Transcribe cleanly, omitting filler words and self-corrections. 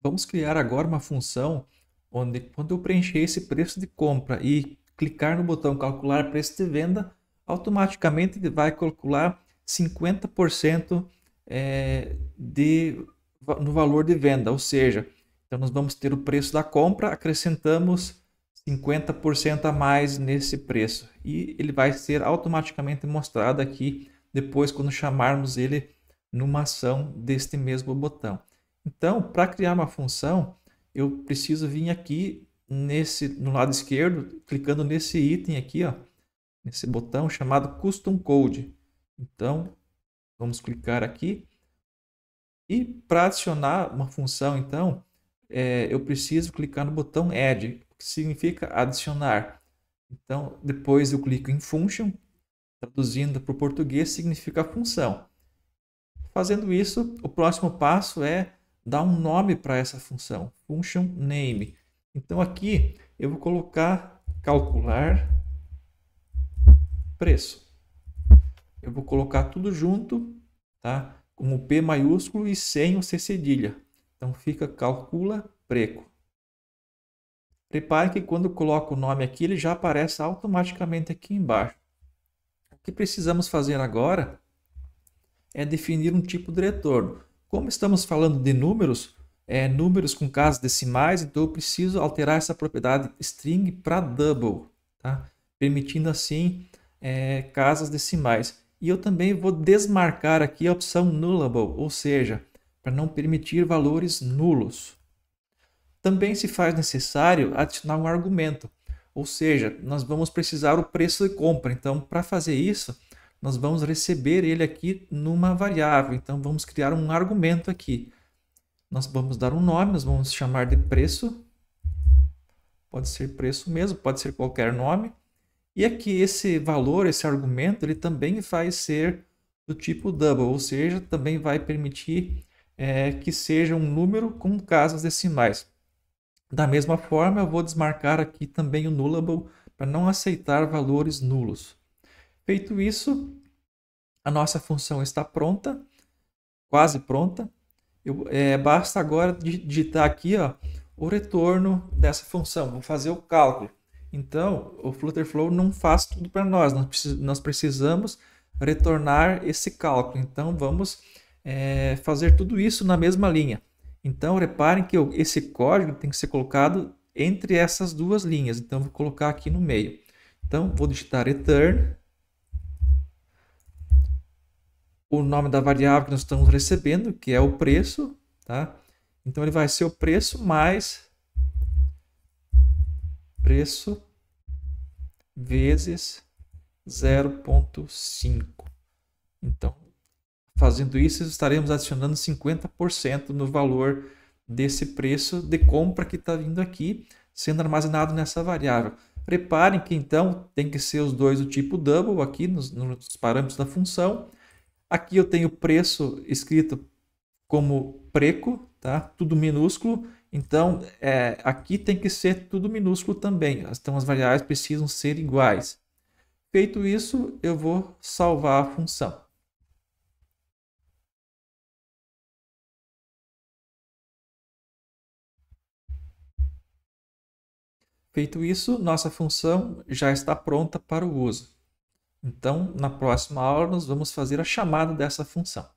Vamos criar agora uma função onde, quando eu preencher esse preço de compra e clicar no botão calcular preço de venda, automaticamente ele vai calcular 50% no valor de venda. Ou seja, então nós vamos ter o preço da compra, acrescentamos 50% a mais nesse preço. E ele vai ser automaticamente mostrado aqui depois quando chamarmos ele numa ação deste mesmo botão. Então, para criar uma função, eu preciso vir aqui no lado esquerdo, clicando nesse item aqui, ó, nesse botão chamado Custom Code. Então, vamos clicar aqui. E para adicionar uma função, então, eu preciso clicar no botão Add, que significa adicionar. Então, depois eu clico em Function, traduzindo para o português, significa função. Fazendo isso, o próximo passo é dar um nome para essa função, function name. Então aqui eu vou colocar calcular preço. Eu vou colocar tudo junto, tá? Com o P maiúsculo e sem o C cedilha. Então fica calcula preço. Repare que quando eu coloco o nome aqui, ele já aparece automaticamente aqui embaixo. O que precisamos fazer agora é definir um tipo de retorno. Como estamos falando de números, números com casas decimais, então eu preciso alterar essa propriedade string para double, tá? Permitindo assim casas decimais. E eu também vou desmarcar aqui a opção nullable, ou seja, para não permitir valores nulos. Também se faz necessário adicionar um argumento, ou seja, nós vamos precisar o preço de compra. Então, para fazer isso, nós vamos receber ele aqui numa variável. Então, vamos criar um argumento aqui. Nós vamos dar um nome, nós vamos chamar de preço. Pode ser preço mesmo, pode ser qualquer nome. E aqui esse valor, esse argumento, ele também vai ser do tipo double, ou seja, também vai permitir que seja um número com casas decimais. Da mesma forma, eu vou desmarcar aqui também o nullable para não aceitar valores nulos. Feito isso, a nossa função está pronta, quase pronta. Basta agora digitar aqui o retorno dessa função, vou fazer o cálculo. Então, o Flutterflow não faz tudo para nós, nós precisamos retornar esse cálculo. Então, vamos fazer tudo isso na mesma linha. Então, reparem que esse código tem que ser colocado entre essas duas linhas. Então, vou colocar aqui no meio. Então, vou digitar return, o nome da variável que nós estamos recebendo, que é o preço, tá? Então, ele vai ser o preço mais preço vezes 0,5. Então, fazendo isso, estaremos adicionando 50% no valor desse preço de compra que está vindo aqui, sendo armazenado nessa variável. Reparem que então tem que ser os dois do tipo double aqui nos parâmetros da função. Aqui eu tenho o preço escrito como preço, tá? Tudo minúsculo. Então aqui tem que ser tudo minúsculo também. Então as variáveis precisam ser iguais. Feito isso, eu vou salvar a função. Feito isso, nossa função já está pronta para o uso. Então, na próxima aula, nós vamos fazer a chamada dessa função.